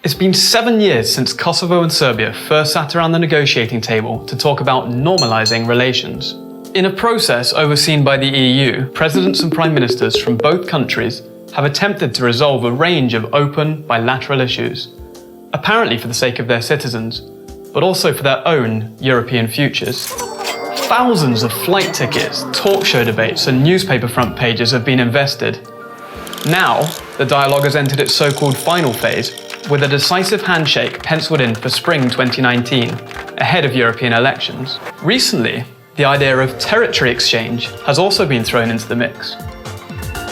It's been 7 years since Kosovo and Serbia first sat around the negotiating table to talk about normalising relations. In a process overseen by the EU, presidents and prime ministers from both countries have attempted to resolve a range of open, bilateral issues, apparently for the sake of their citizens, but also for their own European futures. Thousands of flight tickets, talk show debates and newspaper front pages have been invested. Now, the dialogue has entered its so-called final phase, with a decisive handshake penciled in for spring 2019, ahead of European elections. Recently, the idea of territory exchange has also been thrown into the mix.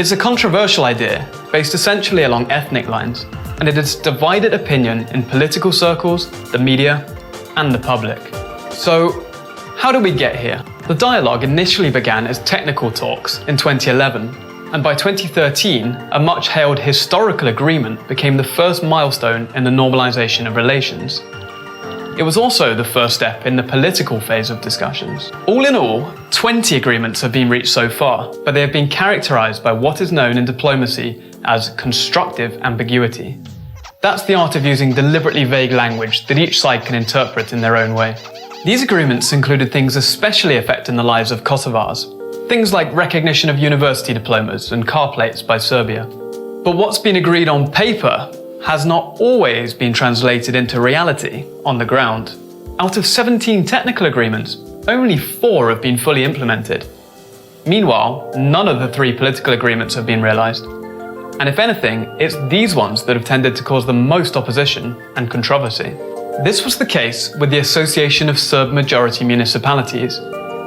It's a controversial idea, based essentially along ethnic lines, and it has divided opinion in political circles, the media, and the public. So, how did we get here? The dialogue initially began as technical talks in 2011, and by 2013, a much-hailed historical agreement became the first milestone in the normalization of relations. It was also the first step in the political phase of discussions. All in all, 20 agreements have been reached so far, but they have been characterized by what is known in diplomacy as constructive ambiguity. That's the art of using deliberately vague language that each side can interpret in their own way. These agreements included things especially affecting the lives of Kosovars, things like recognition of university diplomas and car plates by Serbia. But what's been agreed on paper has not always been translated into reality on the ground. Out of 17 technical agreements, only 4 have been fully implemented. Meanwhile, none of the 3 political agreements have been realised. And if anything, it's these ones that have tended to cause the most opposition and controversy. This was the case with the Association of Serb-Majority Municipalities,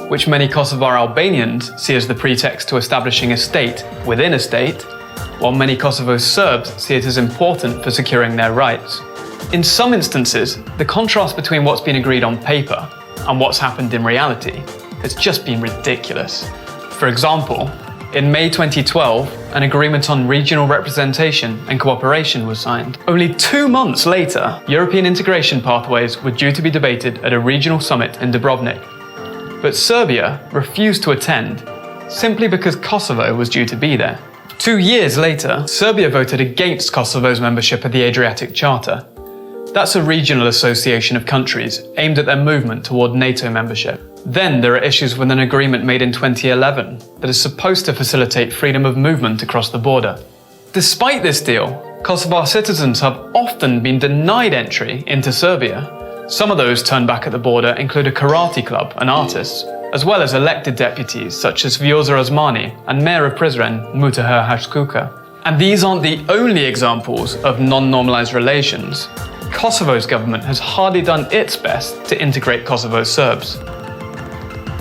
which many Kosovar Albanians see as the pretext to establishing a state within a state, while many Kosovo Serbs see it as important for securing their rights. In some instances, the contrast between what's been agreed on paper and what's happened in reality has just been ridiculous. For example, in May 2012, an agreement on regional representation and cooperation was signed. Only 2 months later, European integration pathways were due to be debated at a regional summit in Dubrovnik. But Serbia refused to attend, simply because Kosovo was due to be there. 2 years later, Serbia voted against Kosovo's membership of the Adriatic Charter. That's a regional association of countries aimed at their movement toward NATO membership. Then there are issues with an agreement made in 2011 that is supposed to facilitate freedom of movement across the border. Despite this deal, Kosovar citizens have often been denied entry into Serbia. Some of those turned back at the border include a karate club and artists, as well as elected deputies such as Vjosa Osmani and Mayor of Prizren, Mutahar Hashkuka. And these aren't the only examples of non-normalized relations. Kosovo's government has hardly done its best to integrate Kosovo Serbs.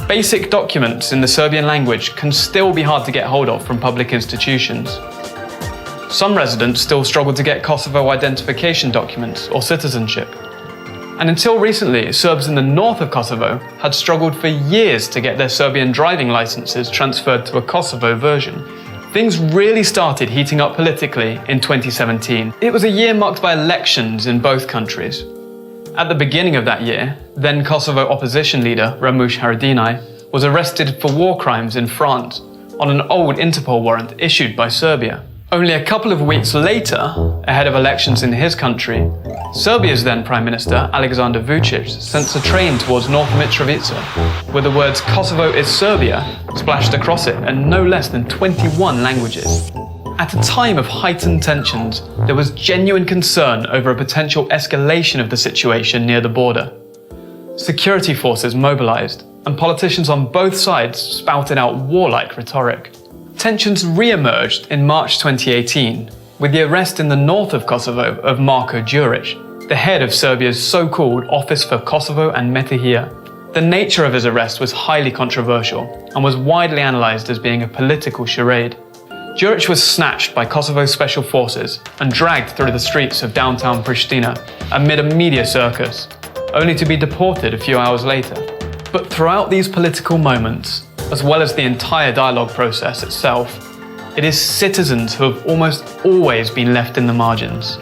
Basic documents in the Serbian language can still be hard to get hold of from public institutions. Some residents still struggle to get Kosovo identification documents or citizenship. And until recently, Serbs in the north of Kosovo had struggled for years to get their Serbian driving licenses transferred to a Kosovo version. Things really started heating up politically in 2017. It was a year marked by elections in both countries. At the beginning of that year, then Kosovo opposition leader Ramush Haradinaj was arrested for war crimes in France on an old Interpol warrant issued by Serbia. Only a couple of weeks later, ahead of elections in his country, Serbia's then Prime Minister, Aleksandar Vučić, sent a train towards North Mitrovica, with the words "Kosovo is Serbia" splashed across it in no less than 21 languages. At a time of heightened tensions, there was genuine concern over a potential escalation of the situation near the border. Security forces mobilized, and politicians on both sides spouted out warlike rhetoric. Tensions re-emerged in March 2018, with the arrest in the north of Kosovo of Marko Đurić, the head of Serbia's so-called Office for Kosovo and Metohija. The nature of his arrest was highly controversial and was widely analysed as being a political charade. Đurić was snatched by Kosovo's special forces and dragged through the streets of downtown Pristina amid a media circus, only to be deported a few hours later. But throughout these political moments, as well as the entire dialogue process itself, it is citizens who have almost always been left in the margins.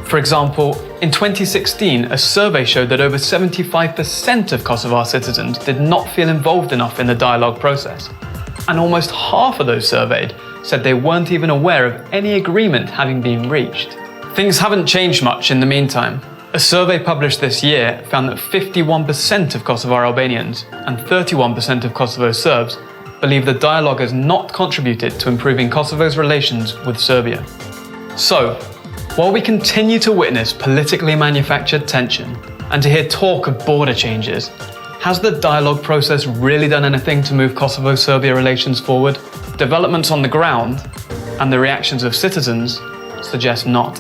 For example, in 2016, a survey showed that over 75% of Kosovar citizens did not feel involved enough in the dialogue process. And almost half of those surveyed said they weren't even aware of any agreement having been reached. Things haven't changed much in the meantime. A survey published this year found that 51% of Kosovar Albanians and 31% of Kosovo Serbs believe the dialogue has not contributed to improving Kosovo's relations with Serbia. So, while we continue to witness politically manufactured tension and to hear talk of border changes, has the dialogue process really done anything to move Kosovo-Serbia relations forward? Developments on the ground and the reactions of citizens suggest not.